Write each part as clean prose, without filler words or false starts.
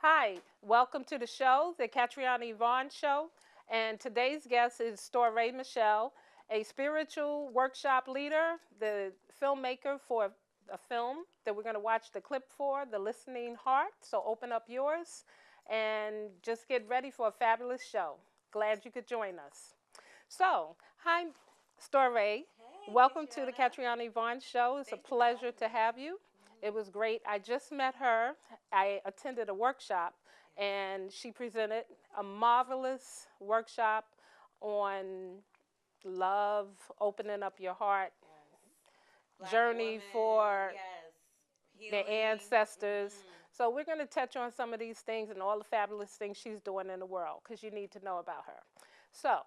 Hi, welcome to the show, the Ketriana Yvonne Show. And today's guest is Storae Michele, a spiritual workshop leader, the filmmaker for a film that we're going to watch the clip for, The Listening Heart. So open up yours and just get ready for a fabulous show. Glad you could join us. So, hi, Storae. Hey, Welcome to the Ketriana. Ketriana Yvonne Show. It's a Thank you for pleasure having to me. have you. It was great. I just met her. I attended a workshop Yes. and she presented a marvelous workshop on love, opening up your heart, Yes. Black journey woman. for Yes. the Healing. ancestors. So we're going to touch on some of these things and all the fabulous things she's doing in the world because you need to know about her. So,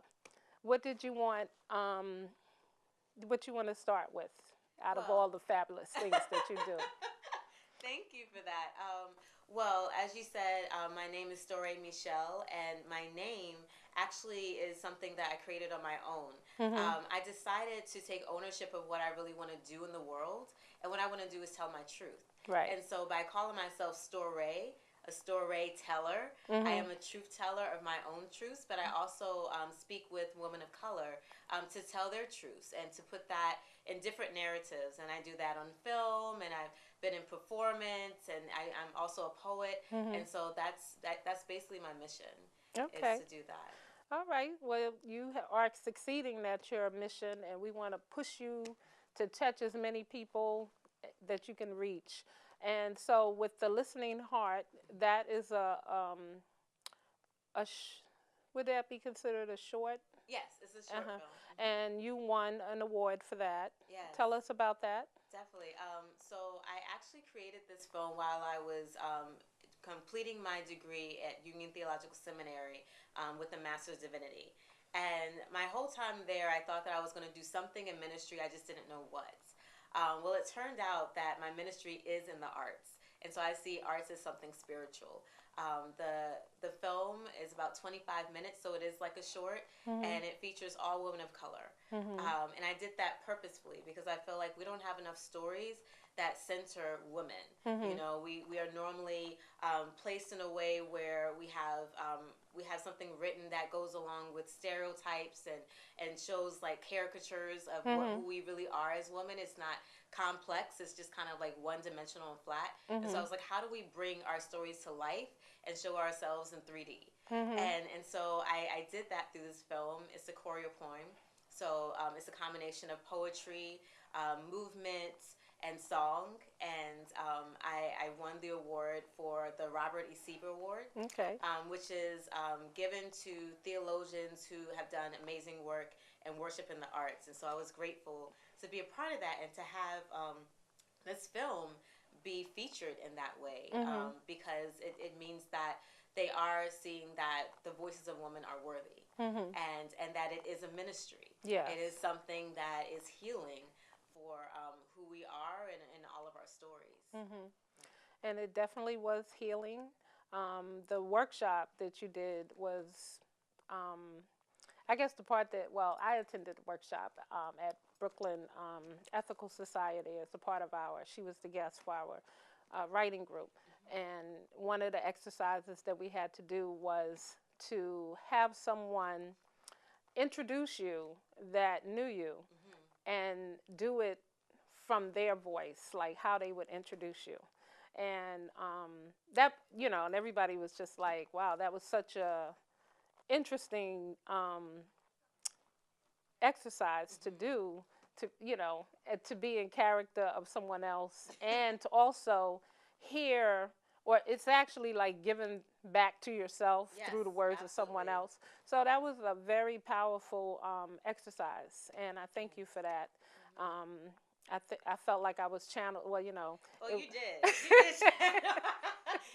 what did you want? What you want to start with out of all Well, the fabulous things that you do? thank you for that. Well, as you said, my name is Storae Michele, and my name actually is something that I created on my own. Mm-hmm. I decided to take ownership of what I really want to do in the world, and what I want to do is tell my truth. Right. And so, by calling myself Storae, a story teller, I Mm-hmm. am a truth teller of my own truths, but I also speak with women of color to tell their truths and to put that in different narratives. And I do that on film, and I've been in performance, and I'm also a poet, Mm-hmm. and so that's basically my mission, is Okay. to do that. All right. Well, you are succeeding at your mission, and we want to push you to touch as many people that you can reach. And so, with the listening heart, that is a would that be considered a short? Yes, it's a Uh short huh. film. And you won an award for that. Yes. Tell us about that. Definitely. So I actually created this film while I was completing my degree at Union Theological Seminary with a Master's Divinity. And my whole time there, I thought that I was going to do something in ministry. I just didn't know what. Well, it turned out that my ministry is in the arts. And so I see arts as something spiritual. The film is about 25 minutes, so it is like a short, Mhm. and it features all women of color. Mhm. And I did that purposefully because I feel like we don't have enough stories that center women. You Mhm. know, we are normally placed in a way where we have something written that goes along with stereotypes and shows like caricatures of Mhm. who we really are as women. It's not complex. It's just kind of like one dimensional and flat. And so I Mhm. was like, how do we bring our stories to life and show ourselves in 3D? Mhm. And so I did that through this film. It's a choreo poem. So it's a combination of poetry, movement, and song. And I won the award for the Robert E. Sieber Award, Okay. which is given to theologians who have done amazing work and worship in the arts. And so I was grateful to be a part of that and to have this film be featured in that way Mhm. because it means that they are seeing that the voices of women are worthy, Mhm. and that it is a ministry. Yes. It is something that is healing for who we are and all of our stories. Mhm. And it definitely was healing. The workshop that you did was, um, I guess, the part that, well, I attended the workshop at Brooklyn Ethical Society as a part of our, she was the guest for our writing group. And one of the exercises that we had to do was to have someone introduce you that knew you Mm-hmm. and do it from their voice, like how they would introduce you. And that, and everybody was just like, wow, that was such a interesting exercise to Mm-hmm. do, to, to be in character of someone else and to also hear, or it's actually like giving back to yourself Yes, through the words of someone absolutely. else. So that was a very powerful exercise, and I thank you Yes. for that. Mm-hmm. Um, I felt like I was channeled. Well, Well, it, you did. You did.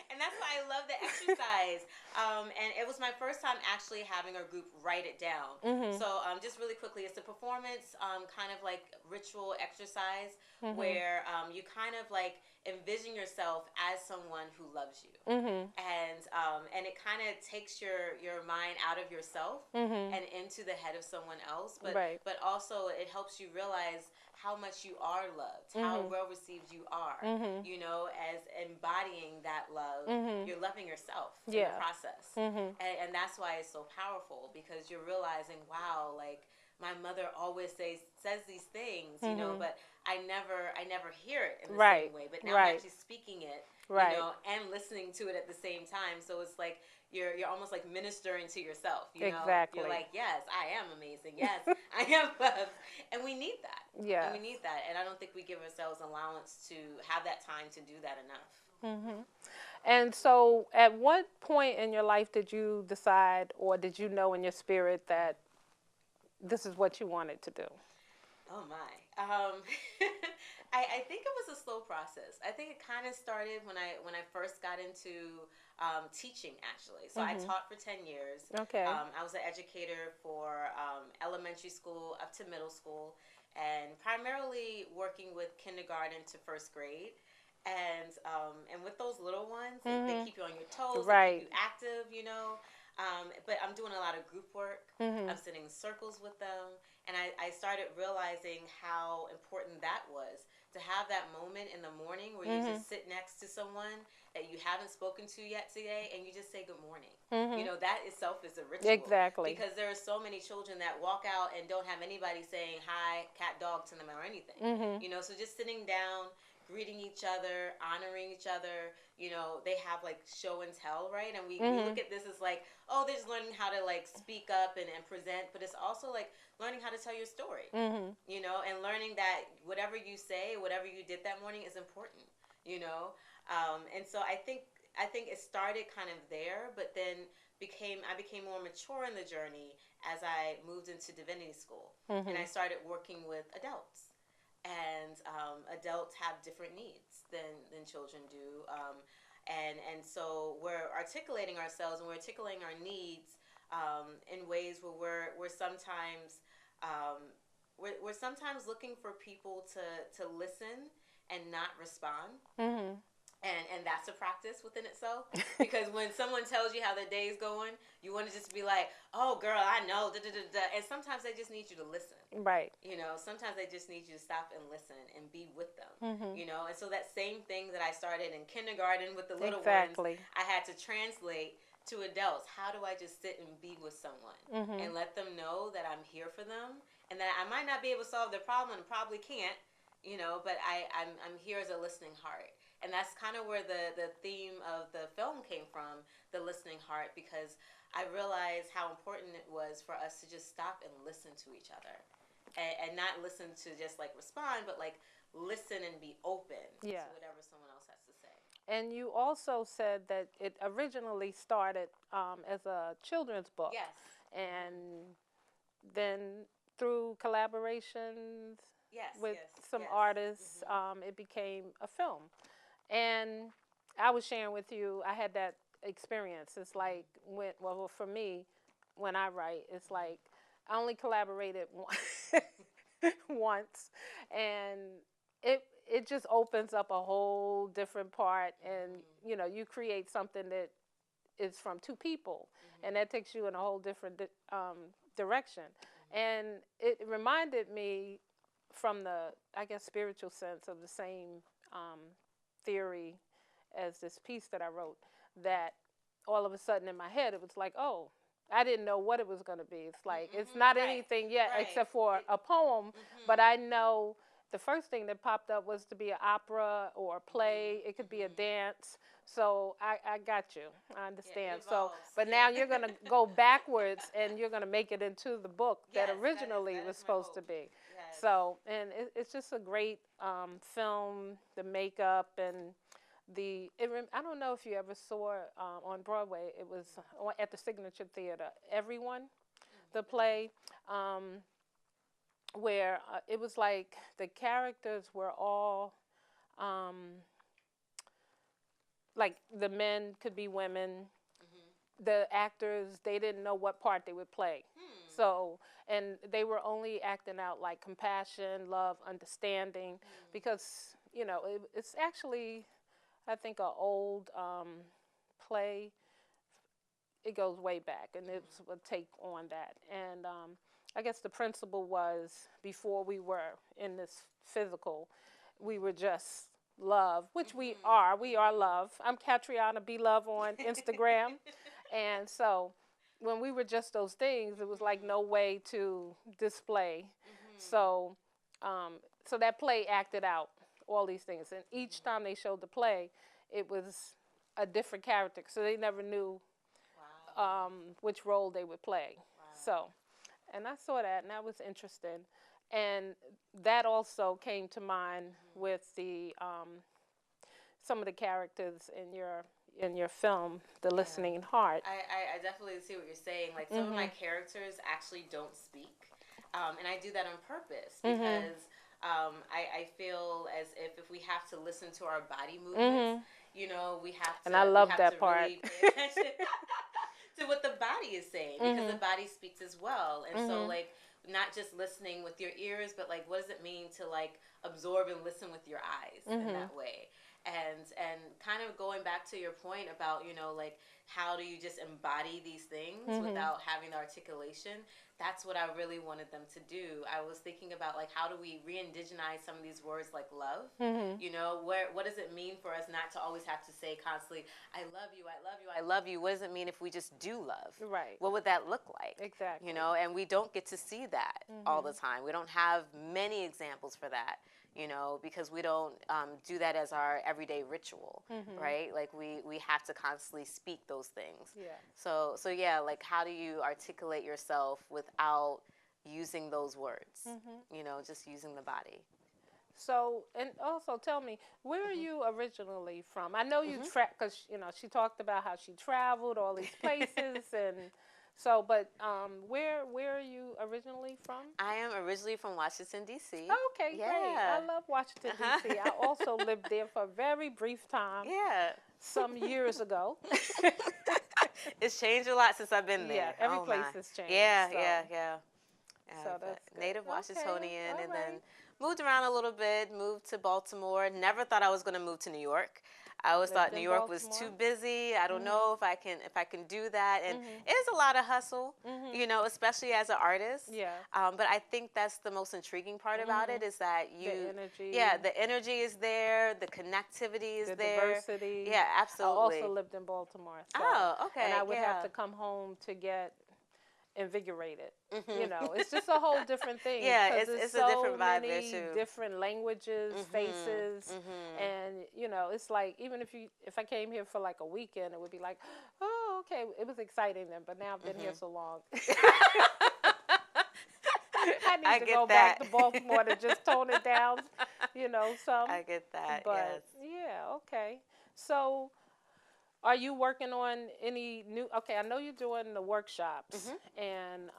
And that's why I love the exercise. And it was my first time actually having our group write it down. mhm, So, just really quickly, it's a performance, kind of like ritual exercise mhm, where you kind of like envision yourself as someone who loves you. mhm, And it kind of takes your mind out of yourself mhm, and into the head of someone else, right, but also it helps you realize how much you are loved, how Mhm. well received you are, Mhm. you know, as embodying that love, Mhm. you're loving yourself in the Yeah. process. Mhm. And that's why it's so powerful, because you're realizing, wow, like my mother always says these things, you know, Mhm. but I never hear it in the same Right. way. But now I'm Right. actually speaking it, you Right. know, and listening to it at the same time. So it's like you're almost like ministering to yourself, you know. You're Exactly. like, yes, I am amazing. Yes, I am loved. And we need that. And we Yes. need that. And I don't think we give ourselves allowance to have that time to do that enough. Mhm. And so, at what point in your life did you decide, or did you know in your spirit that this is what you wanted to do? Oh my. I think it was a slow process. I think it kind of started when I first got into teaching, actually. So I Mhm. taught for 10 years. Okay. I was an educator for elementary school up to middle school, and primarily working with kindergarten to first grade. And with those little ones, they Mhm. keep you on your toes. They keep Right. you active, you know. But I'm doing a lot of group work. I'm Mhm. sitting in circles with them, and I started realizing how important that was, to have that moment in the morning where you Mhm. just sit next to someone that you haven't spoken to yet today, and you just say good morning. You Mhm. know, that itself is a ritual, Exactly. because there are so many children that walk out and don't have anybody saying hi, cat, dog to them or anything. Mhm. You know, so just sitting down, greeting each other, honoring each other. You know, they have like show and tell, right? And we look Mhm. at this as like, oh, they're just learning how to like speak up and present, but it's also like learning how to tell your story, Mhm. you know, and learning that whatever you say, whatever you did that morning is important, you know. And so I think it started kind of there, but then I became more mature in the journey as I moved into divinity school, and I Mhm. started working with adults. And adults have different needs than children do, and so we're articulating ourselves and we're articulating our needs in ways where we're sometimes um, we're sometimes looking for people to listen and not respond, Mhm. and that's a practice within itself, because when someone tells you how their day is going, you want to just be like, oh girl, I know, da, da, da, da. And sometimes they just need you to listen. Right. You know, sometimes they just need you to stop and listen and be with them. Mhm. You know, and so that same thing that I started in kindergarten with the little ones, Exactly. I had to translate to adults. How do I just sit and be with someone Mhm. and let them know that I'm here for them, and that I might not be able to solve their problem and probably can't, you know, but I'm here as a listening heart. And that's kind of where the theme of the film came from, the listening heart, because I realized how important it was for us to just stop and listen to each other, and not listen to just like respond, but like listen and be open to Yeah. whatever someone else has to say. And you also said that it originally started as a children's book, Yes. and Mm-hmm. then through collaborations Yes. with Yes. some Yes. artists, Mm-hmm. it became a film. And I was sharing with you, I had that experience. It's like well, for me, when I write, it's like I only collaborated once, and it just opens up a whole different part, and Mm-hmm. you create something that is from two people, and Mm-hmm. that takes you in a whole different direction. Mm-hmm. And it reminded me, from the, I guess, spiritual sense, of the same um, theory as this piece that I wrote, that all of a sudden in my head it was like, oh, I didn't know what it was going to be. It's like it's Mm-hmm. not Right. anything yet Right. except for It. a poem, but Mm-hmm. I know the first thing that popped up was to be an opera or a Mm-hmm. play. It could be a Mm-hmm. dance. So I got you. I Yeah. It understand. So, evolves. but Yeah. now you're going to go backwards and you're going to make it into the book that Yes. That is originally that was is my supposed to hope. be. Yes. So, and it's just a great film, the makeup and I don't know if you ever saw it on Broadway. It was at the Signature Theater. Everyone, the Mm-mm. play, um, where it was like the characters were all um, like the men could be women. Mm-hmm. The actors, they didn't know what part they would play. Hmm. So, and they were only acting out like compassion, love, understanding, Hmm. because it's actually, I think, a old play. It goes way back, and Hmm. it's a take on that. And I guess the principle was before we were in this physical, we were just love, which we Mhm. are. We are love. I'm Ketriana Be Love on Instagram. And so when we were just those things, it was like no way to display. Mhm. So, so that play acted out all these things. And each Mhm. time they showed the play, it was a different character. So they never knew Wow. which role they would play. Wow. So, and I saw that, and that was interesting. And that also came to mind Mhm. with the some of the characters in your film, The Yeah. Listening Heart. I definitely see what you're saying. Like some of my Mhm. characters actually don't speak, and I do that on purpose Mhm. because I feel as if we have to listen to our body movements, Mhm. you know, And I we love have to that part. really pay attention to what the body is saying because the Mhm. body speaks as well. And so Mhm. like not just listening with your ears, but like what does it mean to like absorb and listen with your eyes in Mhm. that way? And kind of going back to your point about, you know, like how do you just embody these things Mhm. without having the articulation? That's what I really wanted them to do. I was thinking about like how do we re-indigenize some of these words like love? Mhm. You know, where what does it mean for us not to always have to say constantly, I love you, I love you, I love you? What does it mean if we just do love? Right. What would that look like? You Exactly. know, and we don't get to see that all the Mhm. time. We don't have many examples for that, you know, because we don't do that as our everyday ritual, Mhm. right? Like we have to constantly speak those things. Yes. So yeah, like how do you articulate yourself without using those words? Mhm. You know, just using the body. So, and also tell me, where are Mhm. you originally from? I know you Mhm. because you know she talked about how she traveled all these places, and so, but where are you originally from? I am originally from Washington D.C. Oh, okay, great. I Yeah. love Washington Uh-huh. D.C. I also lived there for a very brief time, Yeah. some years ago. It's changed a lot since I've been Yeah, there. every Oh place my. has changed. Yeah, So, yeah, yeah. so But that's good. native Okay, Washingtonian, all and then right. moved around a little bit. Moved to Baltimore. Never thought I was going to move to New York. I always Lived thought New in York was too Baltimore. busy. I don't Mhm. know if I can do that, and Mhm. it is a lot of hustle, Mhm. you know, especially as an artist. Yes. But I think that's the most intriguing part about it Mhm. is that The you, yeah, energy, the energy is there, the connectivity is the there. diversity. Yeah, I also absolutely. lived in Baltimore, so Oh, and I okay, would have yeah. to come home to get invigorated. You Mhm. know, it's just a whole different thing Yeah, because there's it's a so different vibe there many too. different languages, Mhm. faces, Mhm. and you know, it's like even if I came here for like a weekend, it would be like, oh, okay, it was exciting then, but now I've been here Mhm. so long. I need I to get go back that. to Baltimore to just tone it down, you know, some. I get that. But Yes. yeah, okay. So, are you working on any new? Okay, I know you're doing the workshops, Mhm. and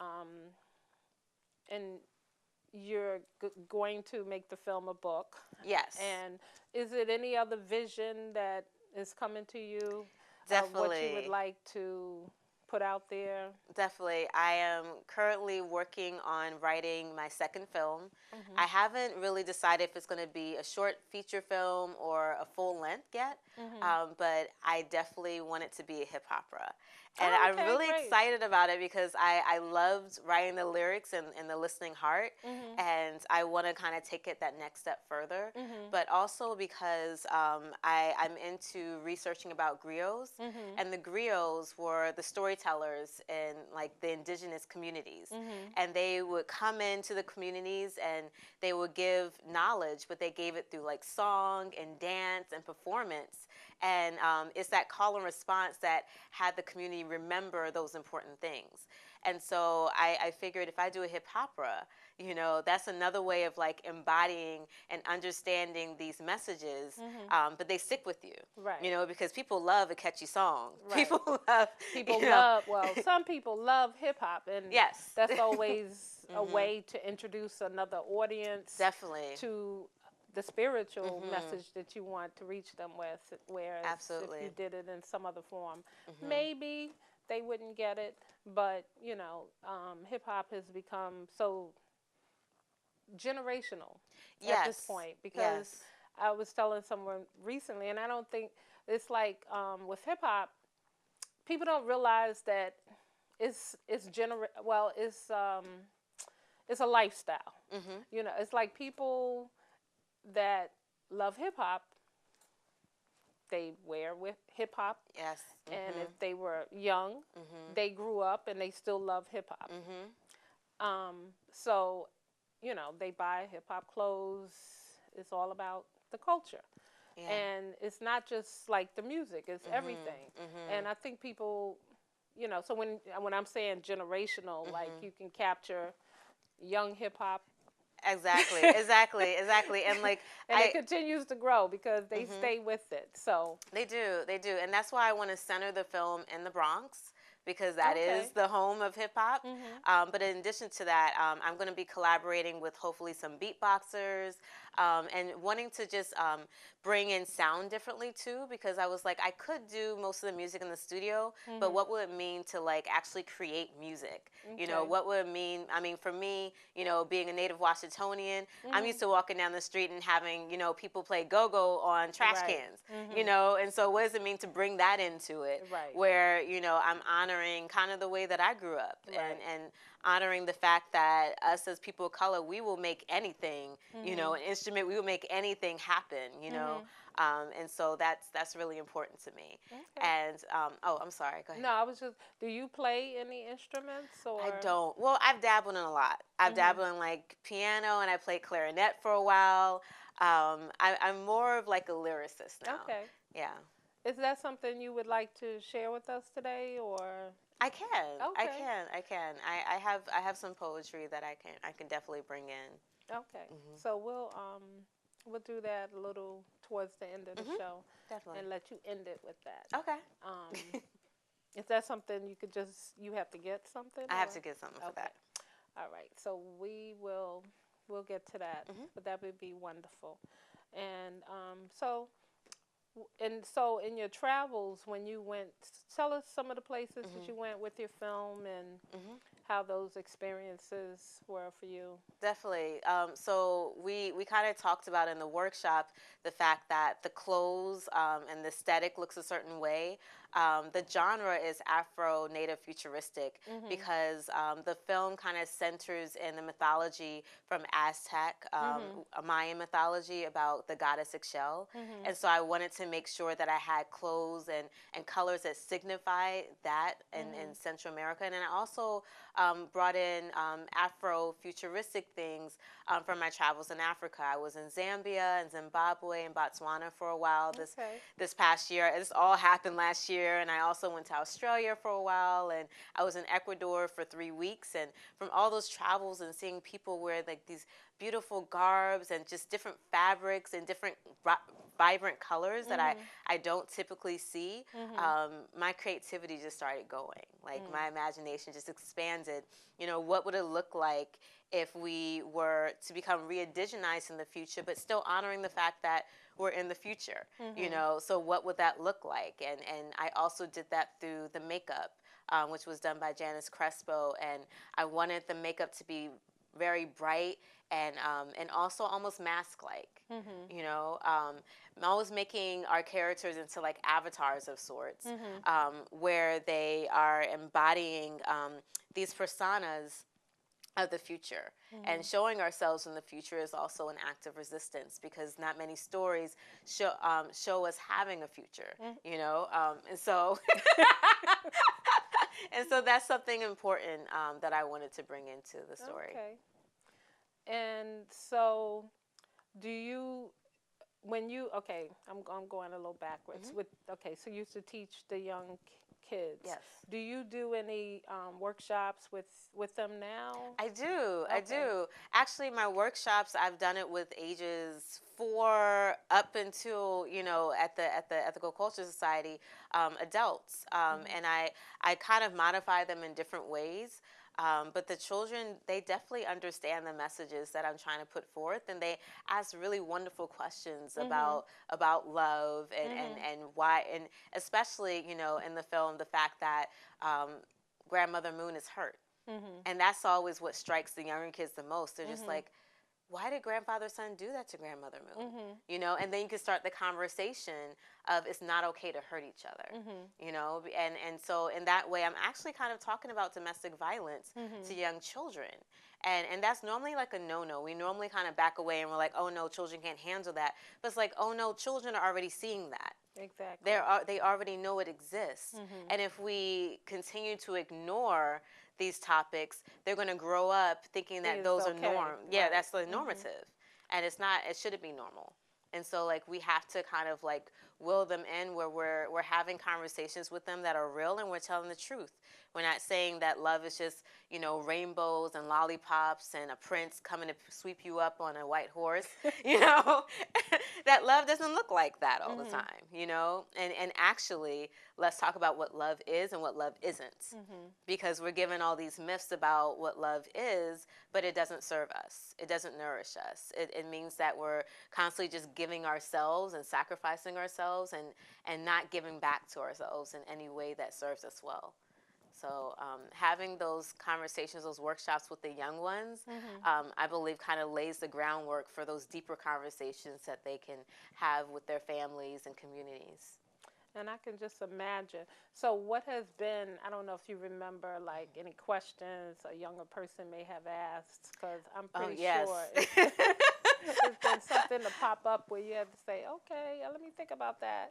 you're going to make the film a book. Yes. And is it any other vision that is coming to you of what you would Definitely. like to put out there? Definitely. I am currently working on writing my second film. Mhm. I haven't really decided if it's going to be a short feature film or a full length yet, Mhm. but I definitely want it to be a hip opera. And Oh, I'm okay, really great. excited about it because I loved writing the lyrics and the listening heart. Mhm. And I want to kind of take it that next step further. Mhm. But also because I'm into researching about griots, Mhm. and the griots were the storytellers in like the indigenous communities, Mhm. and they would come into the communities and they would give knowledge, but they gave it through like song and dance and performance. And it's that call and response that had the community remember those important things. And so I figured if I do a hip opera, you know, that's another way of like embodying and understanding these messages, Mhm. but they stick with you, you Right. know, because people love a catchy song. Right. People love, People you know, love, well, some people love hip hop, and yes. that's always a Mhm. way to introduce another audience Definitely. to the spiritual Mhm. message that you want to reach them with. Whereas if you Absolutely. did it in some other form, Mhm. maybe they wouldn't get it. But you know, hip hop has become so generational at this Yes. point because Yes. I was telling someone recently, and I don't think it's like with hip hop, people don't realize that it's well, it's it's a lifestyle. Mhm. You know, it's like people that love hip hop, they wear with hip hop, Yes. and Mhm. if they were young, Mhm. they grew up and they still love hip hop. Mhm. So, you know, they buy hip hop clothes. It's all about the culture. Yeah. And it's not just like the music, it's Mhm. everything. And Mhm. I think people, you know, so when I'm saying generational, like Mhm. you can capture young hip hop. Exactly. Exactly. Exactly. And like And it continues to grow because they Mhm. stay with it. So, They do. They do. And that's why I want to center the film in the Bronx because that is okay. the home of hip hop. Mhm. But in addition to that, I'm going to be collaborating with hopefully some beatboxers and wanting to just bring in sound differently too because I was like, I could do most of the music in the studio, but Mhm. what would it mean to like actually create music? You know, Okay. what would it mean? I mean, for me, you know, being a native Washingtonian, I'm Mhm. used to walking down the street and having, you know, people play go-go on trash Right. cans, you Mhm. know, and so what does it mean to bring that into it Right. where, you know, I'm honoring kind of the way that I grew up Right. and honoring the fact that us as people of color, we will make anything, you know, Mhm. an instrument, we will make anything happen, you know. Mhm. And so that's really important to me. Okay. And oh, I'm sorry. Go ahead. No, I was just. Do you play any instruments I or? don't. Well, I've dabbled in a lot. I've Mhm. dabbled in like piano and I played clarinet for a while. I'm more of like a lyricist now. Okay. Yeah. Is that something you would like to share with us today, or? I can. I Okay. can. I can. I have some poetry that I can definitely bring in. Okay. Mhm. So we'll do that a little towards the end of the Mhm. show, Definitely. and let you end it with that. Okay. Is that something you have to get something, I have or? to get something for Okay. that. All right. So we'll get to that, Mhm. but that would be wonderful. And so in your travels, when you went, tell us some of the places that Mhm. you went with your film and Mhm. how those experiences were for you. Definitely. So we kind of talked about in the workshop the fact that the clothes and the aesthetic looks a certain way. The genre is Afro Native futuristic Mhm. because the film kind of centers in the mythology from Aztec, Mhm. Mayan mythology about the goddess Ixchel. Mhm. And so I wanted to make sure that I had clothes and colors that signify that in Mhm. Central America. And I also brought in Afro-futuristic things from my travels in Africa. I was in Zambia and Zimbabwe and Botswana for a while Okay. this past year. This all happened last year, and I also went to Australia for a while, and I was in Ecuador for 3 weeks. And from all those travels and seeing people wear like these beautiful garbs and just different fabrics and different vibrant colors that Mhm. I don't typically see, Mhm. my creativity just started going. Like Mm. my imagination just expanded. You know, what would it look like if we were to become re-indigenized in the future, but still honoring the fact that we're in the future? You Mhm. know, so what would that look like? And I also did that through the makeup, which was done by Janice Crespo, and I wanted the makeup to be very bright and also almost mask like. Mhm. You know, I'm always making our characters into like avatars of sorts, Mhm. where they are embodying these personas of the future. And Mhm. showing ourselves in the future is also an act of resistance because not many stories show us having a future, Mhm. you know? And so and so that's something important that I wanted to bring into the story. Okay. And so, do you when you okay? I'm going a little backwards. Hmm. With okay, so you used to teach the young kids. Yes. Do you do any workshops with them now? I do. I Okay. do. Actually, my workshops, I've done it with ages 4 up until, you know, at the Ethical Culture Society, adults, Mhm. and I kind of modify them in different ways. But the children, they definitely understand the messages that I'm trying to put forth, and they ask really wonderful questions Mhm. about love Mhm. and why, and especially, you know, in the film, the fact that um, Grandmother Moon is hurt, Mhm. and that's always what strikes the younger kids the most. They're just Mhm. like, why did grandfather son do that to grandmother moon? You know, and then you can start the conversation of it's not okay to hurt each other. You know, and so in that way, I'm actually kind of talking about domestic violence to young children. And that's normally like a no-no. We normally kind of back away and we're like, oh no, children can't handle that. But it's like, oh no, children are already seeing that. Exactly. They already know it exists. And if we continue to ignore these topics, they're going to grow up thinking that those are norm. Yeah, right. that's the normative. And it's not, it shouldn't be normal. And so like we have to kind of like will them in where we're having conversations with them that are real and we're telling the truth. We're not saying that love is just, you know, rainbows and lollipops and a prince coming to sweep you up on a white horse, you know. That love doesn't look like that all the time, you know. And actually, let's talk about what love is and what love isn't. Because we're given all these myths about what love is, but it doesn't serve us. It doesn't nourish us. It means that we're constantly just giving ourselves and sacrificing ourselves and not giving back to ourselves in any way that serves us well. So having those conversations, those workshops with the young ones, I believe kind of lays the groundwork for those deeper conversations that they can have with their families and communities. And I can just imagine. So what has been, I don't know if you remember, like any questions a younger person may have asked, because I'm pretty sure it's been something to pop up where you have to say, okay, let me think about that.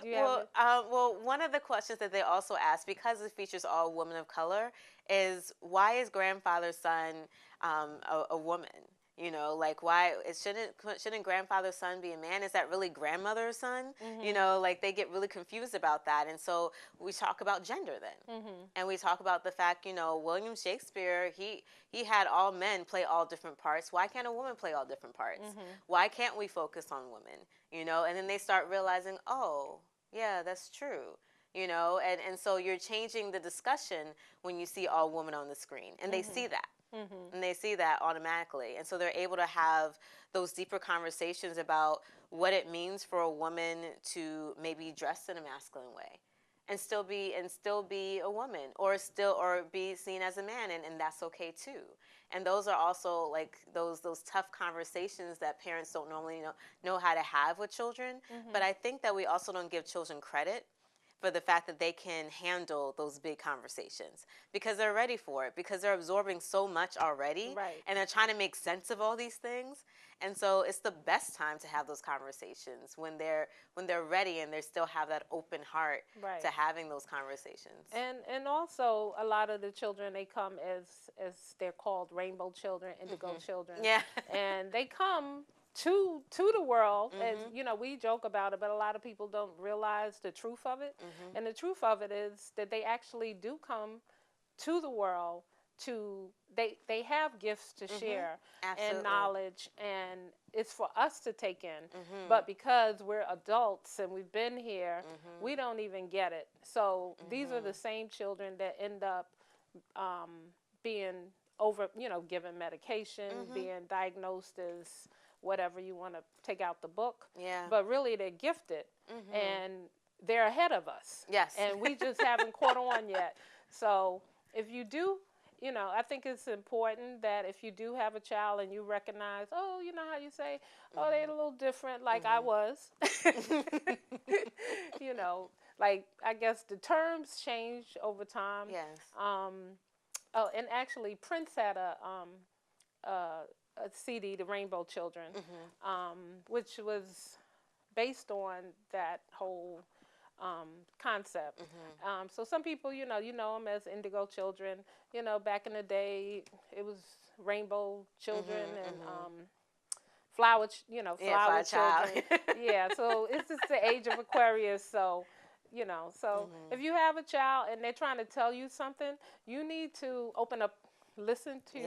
Do you well, one of the questions that they also ask, because it features all women of color, is why is grandfather's son a woman? You know, like why it shouldn't grandfather's son be a man? Is that really grandmother's son? You know, like they get really confused about that. And so we talk about gender then. And we talk about the fact, you know, William Shakespeare, he had all men play all different parts. Why can't a woman play all different parts? Why can't we focus on women? You know, and then they start realizing, oh, yeah, that's true. You know, and so you're changing the discussion when you see all women on the screen. And they see that. And they see that automatically. And so they're able to have those deeper conversations about what it means for a woman to maybe dress in a masculine way and still be a woman or be seen as a man, and that's okay too. And those are also like those tough conversations that parents don't normally know how to have with children. But I think that we also don't give children credit for the fact that they can handle those big conversations because they're ready for it, because they're absorbing so much already, and they're trying to make sense of all these things. And so it's the best time to have those conversations when they're ready and they still have that open heart to having those conversations. And also a lot of the children, they come as they're called rainbow children, indigo children. And they come to the world, as you know, we joke about it, but a lot of people don't realize the truth of it. And the truth of it is that they actually do come to the world to they have gifts to share and knowledge, and it's for us to take in. But because we're adults and we've been here, we don't even get it. So these are the same children that end up being given medication, being diagnosed as whatever you want to take out the book. But really they're gifted and they're ahead of us. And we just haven't caught on yet. So if you do, I think it's important that if you do have a child and you recognize, oh, you know how you say, oh, they're a little different like I was. Like I guess the terms change over time. Oh, and actually Prince had a CD, The Rainbow Children, which was based on that whole concept. So some people, you know them as indigo children. Back in the day, it was rainbow children and flower children. So it's just the age of Aquarius. So, if you have a child and they're trying to tell you something, you need to open up, listen to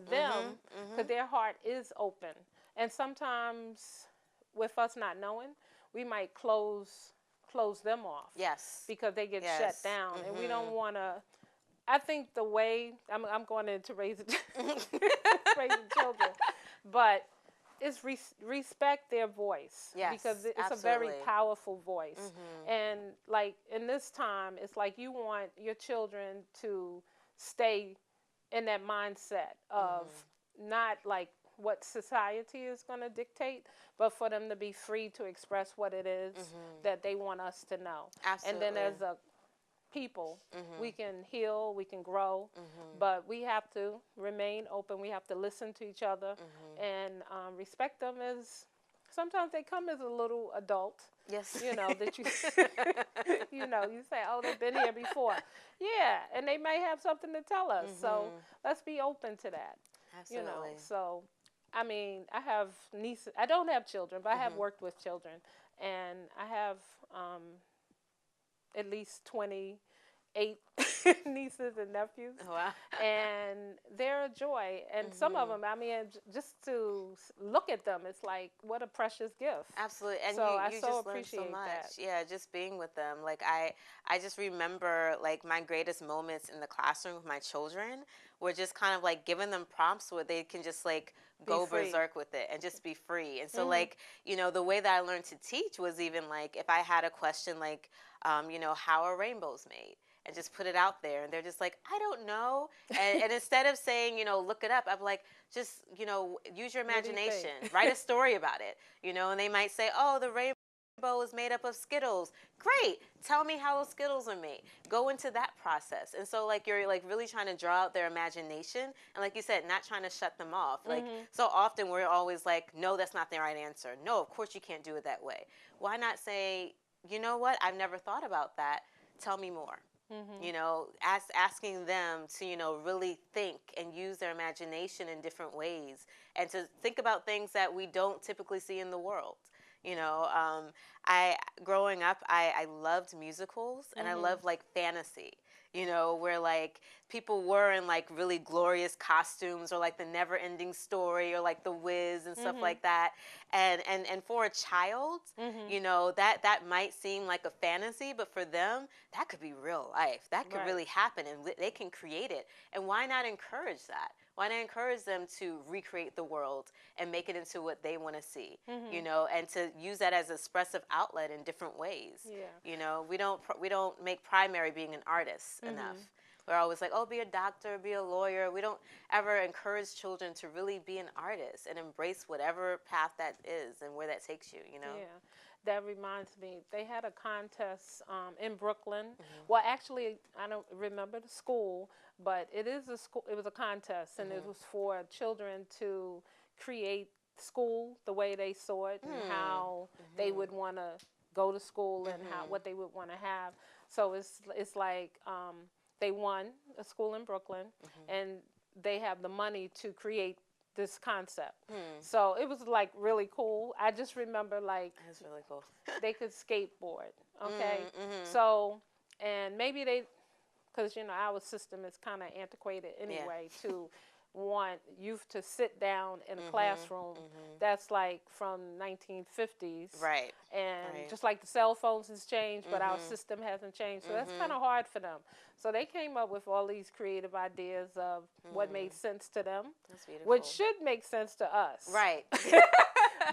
them, because their heart is open. And sometimes with us not knowing, we might close them off. Because they get shut down. And we don't want to, I think the way, I'm going into raising children, but it's respect their voice. Because it's a very powerful voice. And like in this time, it's like you want your children to stay in that mindset of not like what society is going to dictate, but for them to be free to express what it is that they want us to know. Absolutely. And then as a people, we can heal, we can grow, but we have to remain open. We have to listen to each other and respect them as sometimes they come as a little adult. Yes. You know, that you, you know, you say, oh, they've been here before. Yeah, and they may have something to tell us. So let's be open to that. Absolutely. You know, so, I mean, I have nieces. I don't have children, but I have worked with children. And I have at least 28 nieces and nephews. Wow. And they're a joy. And some of them, I mean, just to look at them, it's like, what a precious gift. Absolutely. And so you so just learn so much. that. Yeah, just being with them. Like I just remember like my greatest moments in the classroom with my children were just kind of like giving them prompts where they can just like go berserk with it and just be free. And so like, you know, the way that I learned to teach was even like if I had a question like, you know, how are rainbows made? And just put it out there. And they're just like, I don't know. And instead of saying, you know, look it up, I'm like, just, you know, use your imagination. Write a story about it. You know, and they might say, oh, the rainbow is made up of Skittles. Great. Tell me how those Skittles are made. Go into that process. And so, like, you're, like, really trying to draw out their imagination. And like you said, not trying to shut them off. Like, so often we're always like, no, that's not the right answer. No, of course you can't do it that way. Why not say, you know what? I've never thought about that. Tell me more. You know, asking them to, you know, really think and use their imagination in different ways and to think about things that we don't typically see in the world. You know, growing up, I loved musicals and I loved like fantasy, you know, where like people were in like really glorious costumes or like the Never Ending Story or like The Wiz and stuff like that. And for a child, you know, that might seem like a fantasy, but for them, that could be real life. That could really happen and they can create it. And why not encourage that? Why not encourage them to recreate the world and make it into what they want to see, you know, and to use that as an expressive outlet in different ways. Yeah. You know, we don't make primary being an artist enough. We're always like, oh, be a doctor, be a lawyer. We don't ever encourage children to really be an artist and embrace whatever path that is and where that takes you, you know? Yeah. That reminds me, they had a contest in Brooklyn. Well, actually, I don't remember the school, but it is a school. It was a contest, and it was for children to create school the way they saw it and how they would want to go to school and how what they would want to have. So it's like they won a school in Brooklyn, and they have the money to create this concept. So it was like really cool. I just remember like that's really cool. they could skateboard. Okay. So, and maybe they, because you know our system is kind of antiquated anyway to want youth to sit down in a classroom that's like from 1950s. Right. And just like the cell phones has changed, but our system hasn't changed. So that's kind of hard for them. So they came up with all these creative ideas of what made sense to them, which should make sense to us. Right.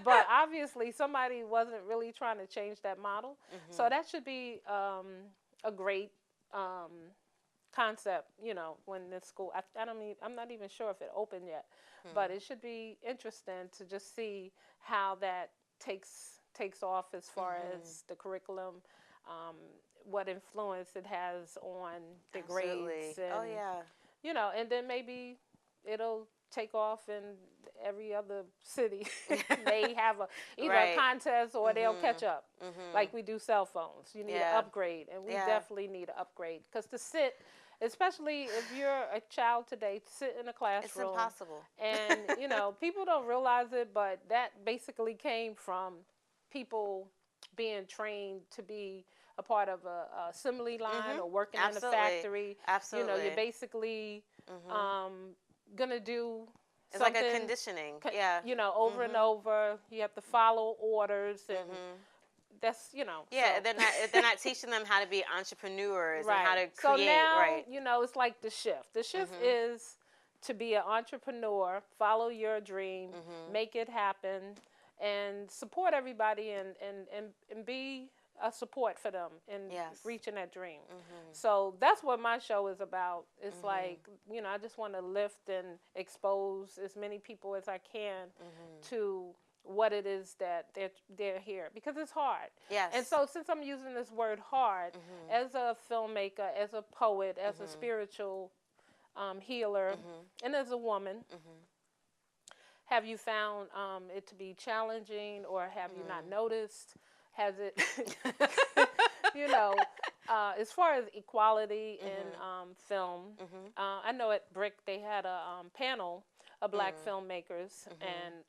But obviously somebody wasn't really trying to change that model. So that should be a great concept, you know, when this school, I'm not even sure if it opened yet, but it should be interesting to just see how that takes off as far as the curriculum, what influence it has on the grades. And, oh, yeah. You know, and then maybe it'll take off in every other city. They have either a contest or they'll catch up, like we do cell phones. You need an upgrade, and we definitely need an upgrade because to sit, especially if you're a child today, to sit in a classroom, it's impossible. And you know, people don't realize it, but that basically came from people being trained to be a part of a assembly line or working in a factory. Absolutely. You know, you're basically gonna do it's like a conditioning. You know, over and over. You have to follow orders, and that's, you know. Yeah, so. they're not teaching them how to be entrepreneurs and how to create. So now, you know, it's like the shift. The shift is to be an entrepreneur, follow your dream, make it happen, and support everybody, and be a support for them in Yes. reaching that dream. Mhm. So that's what my show is about. It's Mhm. like, I just want to lift and expose as many people as I can Mhm. to what it is that they're here, because it's hard. And Yes. so since I'm using this word hard, Mhm. as a filmmaker, as a poet, as a Mhm. spiritual healer, Mhm. and as a woman, Mhm. have you found it to be challenging, or have you not noticed? Has it, you know, as far as equality in Mhm. film, Mhm. I know at Brick they had a panel of black Mhm. filmmakers Mhm. and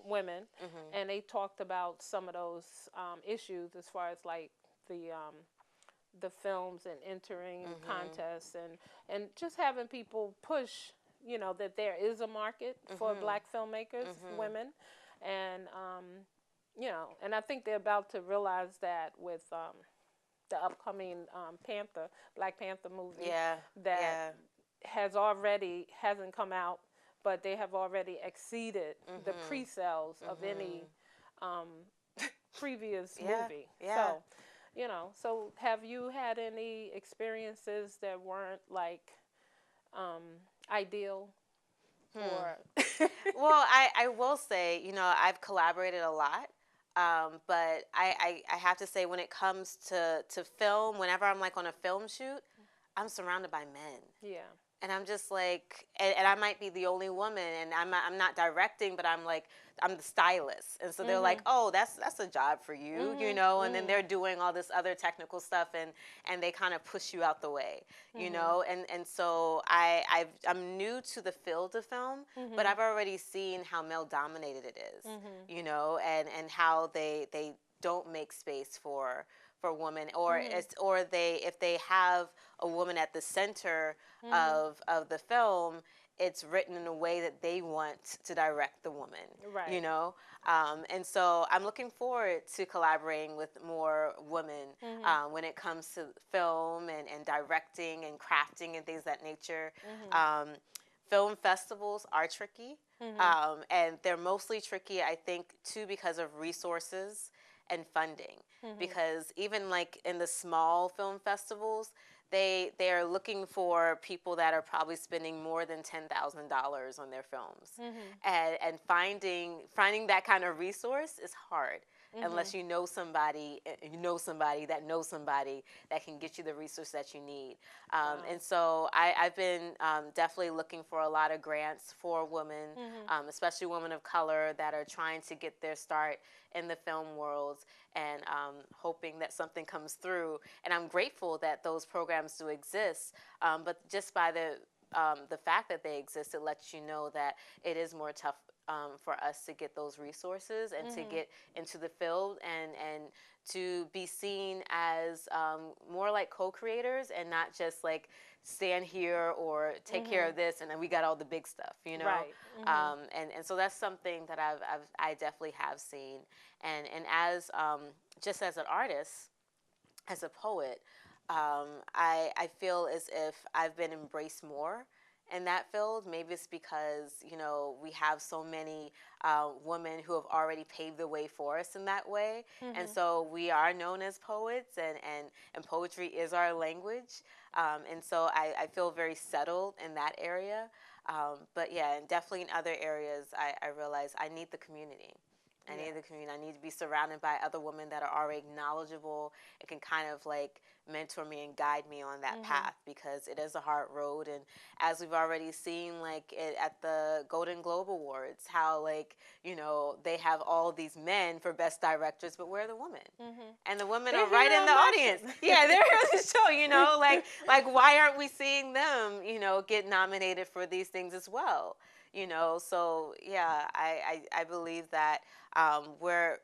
women, Mhm. and they talked about some of those issues as far as like the um, the films and entering Mhm. contests, and just having people push, that there is a market for Mhm. black filmmakers, Mhm. women, and and I think they're about to realize that with the upcoming Black Panther movie Yeah. that Yeah. hasn't come out, but they have already exceeded the Mhm. pre-sales of any Mhm. um, previous Yeah. movie. Yeah. So have you had any experiences that weren't like um, ideal Hmm. for? Well, I will say, I've collaborated a lot. But I have to say, when it comes to film, whenever I'm like on a film shoot, I'm surrounded by men. Yeah. And I'm just like, and I might be the only woman, and I'm not directing, but I'm the stylist, and so they're like, Mhm. oh, that's a job for you, Mhm. and then Mhm. they're doing all this other technical stuff, and they kind of push you out the way, Mhm. and so I'm new to the field of film, but Mhm. I've already seen how male dominated it is, Mhm. and how they don't make space for women, or Mhm. they, if they have a woman at the center Mhm. of the film, it's written in a way that they want to direct the woman, Right. and so I'm looking forward to collaborating with more women Mhm. when it comes to film and directing and crafting and things of that nature. Mhm. Um, Film festivals are tricky, Mhm. and they're mostly tricky, I think, too, because of resources and funding. Mhm. Because even like in the small film festivals, they are looking for people that are probably spending more than $10,000 on their films, Mhm. and finding that kind of resource is hard Mhm. unless you know somebody that knows somebody that can get you the resource that you need. Wow. And so I've been definitely looking for a lot of grants for women, Mhm. especially women of color that are trying to get their start in the film world, and hoping that something comes through. And I'm grateful that those programs do exist, but just by the fact that they exist, it lets you know that it is more tough for us to get those resources and to Mhm. get into the field, and to be seen as more like co-creators, and not just like stand here or take care of Mhm. this and then we got all the big stuff. Right. Mhm. And so that's something that I definitely have seen, and as just as an artist, as a poet, I feel as if I've been embraced more in that field. Maybe it's because we have so many women who have already paved the way for us in that way, and Mhm. so we are known as poets, and poetry is our language, and so I feel very settled in that area. But yeah, and definitely in other areas, I realize I need the community. I need the Yes. community. I need to be surrounded by other women that are already knowledgeable and can kind of like mentor me and guide me on that Mhm. path, because it is a hard road. And as we've already seen, like at the Golden Globe Awards, how like they have all these men for best directors, but where are the women? Mhm. And the women are They're right here in the on my audience. show. Yeah, they're here to show. Like why aren't we seeing them? Get nominated for these things as well. So yeah, I believe that we're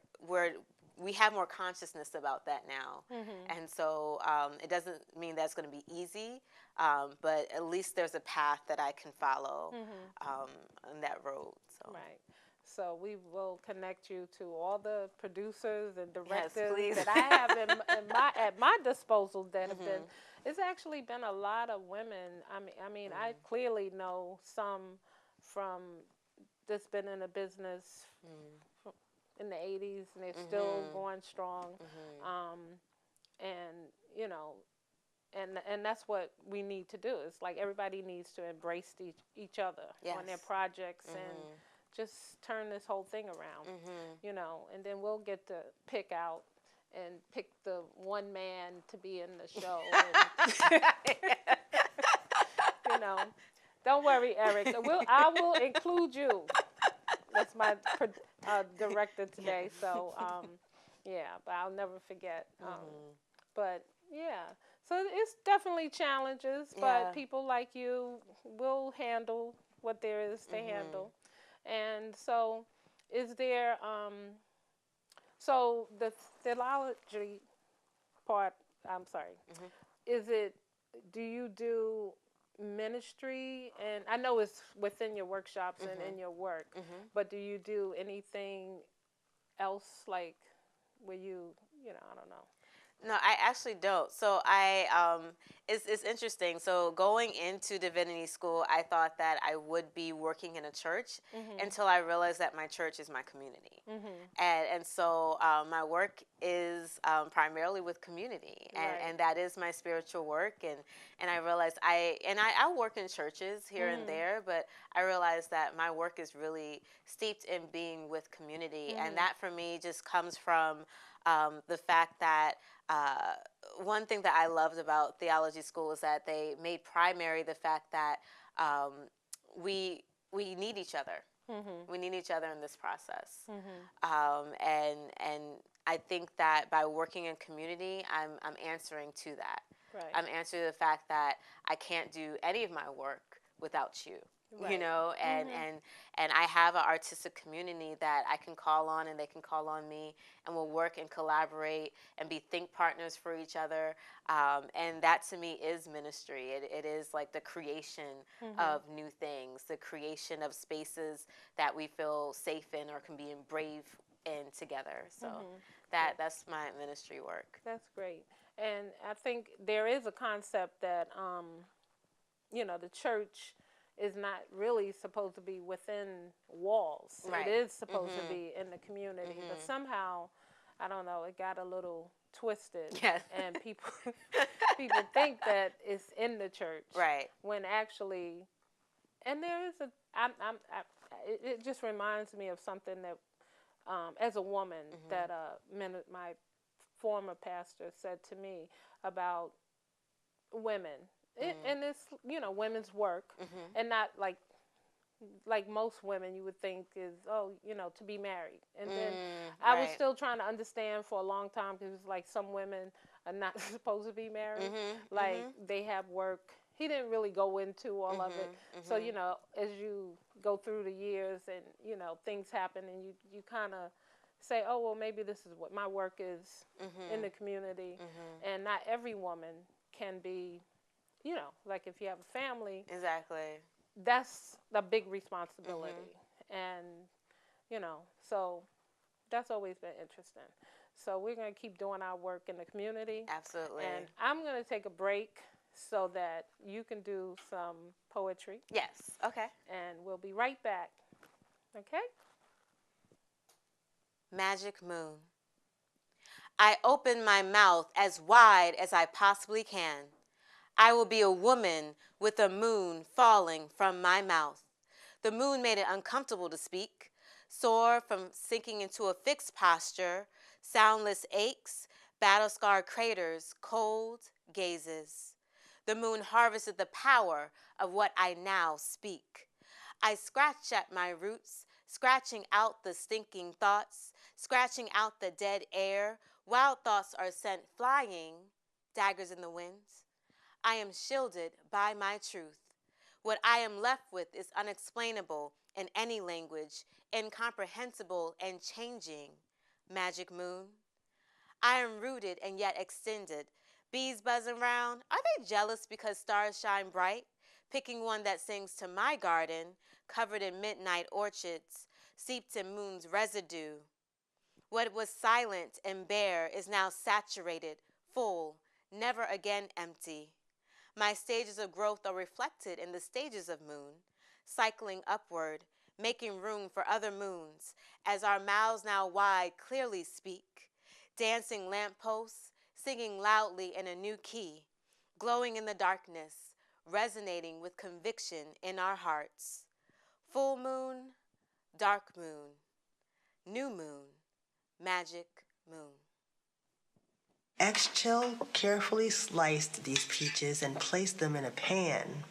we have more consciousness about that now, Mhm. and so it doesn't mean that it's going to be easy, but at least there's a path that I can follow Mhm. um, on that road. So Right. So we will connect you to all the producers and yes, directors please. that I have in my at my disposal that have been. Mhm. It's actually been a lot of women. I mean, I Mhm. clearly know some from that's been in the business Mhm. in the '80s, and they're still Mhm. going strong. Mhm. Um, and you know, and that's what we need to do. It's like everybody needs to embrace each other on their Yes. projects and Mhm. just turn this whole thing around, Mhm. you know, and then we'll get to pick out and pick the one man to be in the show and you know, don't worry, Eric. I will include you. That's my director today. So yeah, but I'll never forget. Mhm. But yeah, so it's definitely challenges, but Yeah. people like you will handle what there is to Mhm. handle. And so, is there so the theology part? I'm sorry. Mhm. Is it? Do you do ministry? And I know it's within your workshops and Mhm. in your work, Mhm. but do you do anything else like where you know, I don't know. No, I actually don't. So it's interesting. So going into divinity school, I thought that I would be working in a church Mhm. until I realized that my church is my community. Mhm. And so my work is primarily with community, Right. and that is my spiritual work. And I realized I work in churches here and Mhm. there, but I realized that my work is really steeped in being with community, and Mhm. that for me just comes from the fact that uh, one thing that I loved about theology school is that they made primary the fact that um, we we need each other. Mhm. We need each other in this process, Mhm. and I think that by working in community, I'm answering to that. Right. I'm answering to the fact that I can't do any of my work without you. You Right. know, Mhm. and I have an artistic community that I can call on, and they can call on me, and we'll work and collaborate and be think partners for each other. And that to me is ministry. It is like the creation Mhm. of new things, the creation of spaces that we feel safe in or can be brave in together. So Mhm. that Yes. that's my ministry work. That's great. And I think there is a concept that you know, the church is not really supposed to be within walls. It Right. is supposed to Mhm. be in the community, but Mhm. somehow, I don't know, it got a little twisted, Yes. and people people think that it's in the church Right. when actually, and there is a, it just reminds me of something that, as a woman, Mhm. that my former pastor said to me about women. Mhm. And it's, you know, women's work, Mhm. and not like most women you would think is, oh, you know, to be married. And then I was Right. still trying to understand for a long time, because it's like some women are not supposed to be married, Mhm. like Mhm. they have work. He didn't really go into all of it. Mhm. So, you Mhm. know, as you go through the years and, you know, things happen, and you kind of say, oh, well, maybe this is what my work is in Mhm. the community. Mhm. And not every woman can be, you know, like if you have a family, Exactly. that's a big responsibility. Mhm. And, you know, so that's always been interesting. So we're going to keep doing our work in the community. And Absolutely. I'm going to take a break so that you can do some poetry. Yes. Okay. And we'll be right back. Okay? Magic moon. I open my mouth as wide as I possibly can. I will be a woman with a moon falling from my mouth. The moon made it uncomfortable to speak, sore from sinking into a fixed posture, soundless aches, battle scarred craters, cold gazes. The moon harvested the power of what I now speak. I scratch at my roots, scratching out the stinking thoughts, scratching out the dead air. Wild thoughts are sent flying, daggers in the wind. I am shielded by my truth. What I am left with is unexplainable in any language, incomprehensible and changing. Magic moon. I am rooted and yet extended. Bees buzzing round, are they jealous because stars shine bright? Picking one that sings to my garden, covered in midnight orchids, steeped in moon's residue. What was silent and bare is now saturated, full, never again empty. My stages of growth are reflected in the stages of moon, cycling upward, making room for other moons, as our mouths now wide clearly speak. Dancing lampposts, singing loudly in a new key, glowing in the darkness, resonating with conviction in our hearts. Full moon, dark moon, new moon, magic moon. Eggshell carefully sliced these peaches and placed them in a pan.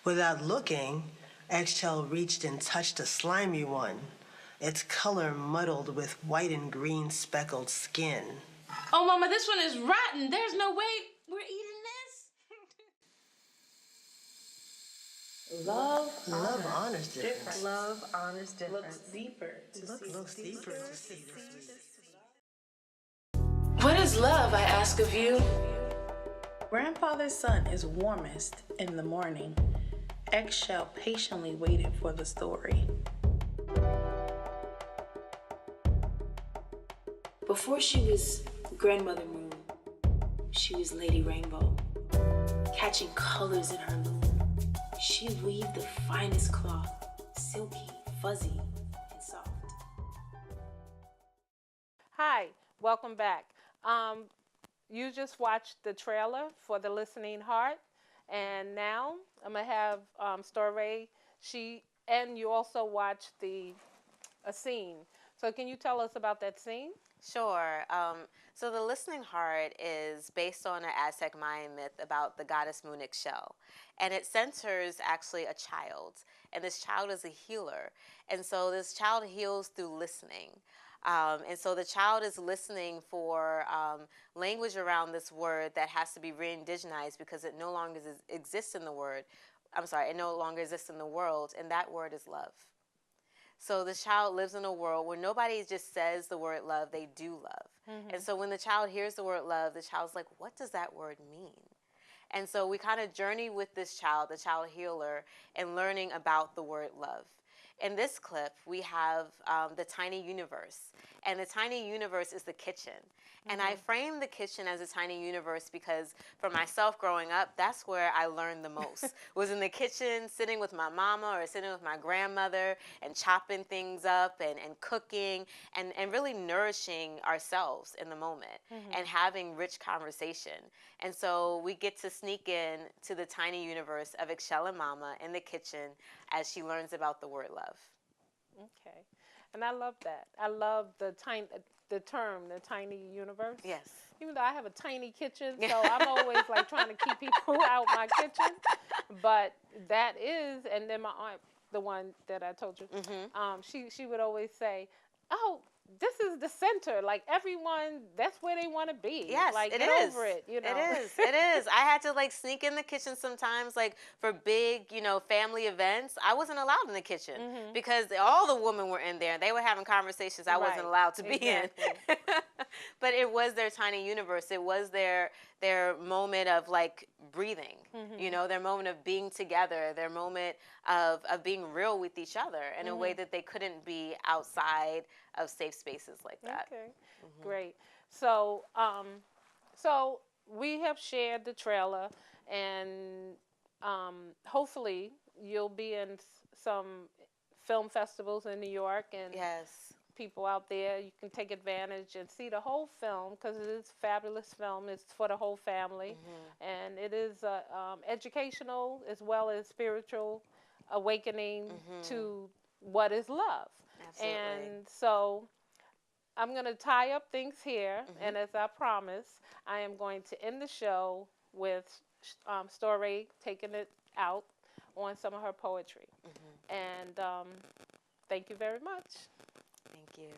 Without looking, Eggshell reached and touched a slimy one, its color muddled with white and green speckled skin. Oh, Mama, this one is rotten. There's no way we're eating this. Love honors difference. Love honors difference. Looks deeper Looks deeper to see the sweet. What is love, I ask of you? Grandfather's sun is warmest in the morning. Eggshell patiently waited for the story. Before she was Grandmother Moon, she was Lady Rainbow, catching colors in her loom. She weaved the finest cloth, silky, fuzzy, and soft. Hi, welcome back. You just watched the trailer for The Listening Heart, and now I'm gonna have Storae. And you also watched a scene. So can you tell us about that scene? Sure. So the Listening Heart is based on an Aztec Mayan myth about the goddess moon Ixchel. And it centers actually a child. And this child is a healer. And so this child heals through listening. And so the child is listening for language around this word that has to be re-indigenized because it no longer exists in the word. It no longer exists in the world. And that word is love. So the child lives in a world where nobody just says the word love, they do love. Mm-hmm. And so when the child hears the word love, the child's like, what does that word mean? And so we kind of journey with this child, the child healer, and learning about the word love. In this clip, we have the tiny universe. And the tiny universe is the kitchen. And I framed the kitchen as a tiny universe because for myself growing up, that's where I learned the most. Was in the kitchen, sitting with my mama or sitting with my grandmother and chopping things up and cooking and really nourishing ourselves in the moment and having rich conversation. And so we get to sneak in to the tiny universe of Ixchel and Mama in the kitchen as she learns about the word love. Okay. And I love that. I love the term, the tiny universe. Yes. Even though I have a tiny kitchen, so I'm always like trying to keep people out my kitchen. But that is, and then my aunt, the one that I told you, she would always say, "Oh, this is the center. Like everyone, that's where they want to be. Yes, like it get is. over it. You know, it is. It is. I had to like sneak in the kitchen sometimes, like for big, family events. I wasn't allowed in the kitchen because all the women were in there. They were having conversations I wasn't allowed to be in. But it was their tiny universe. It was their moment of like breathing. Their moment of being together. Their moment of being real with each other in a way that they couldn't be outside of safe spaces like that. Okay, great. So, so we have shared the trailer, and hopefully you'll be in some film festivals in New York, and people out there, you can take advantage and see the whole film because it is a fabulous film. It's for the whole family, and it is educational as well as spiritual awakening to what is love. Absolutely. And so I'm going to tie up things here, and as I promised, I am going to end the show with Storae taking it out on some of her poetry. And thank you very much. Thank you.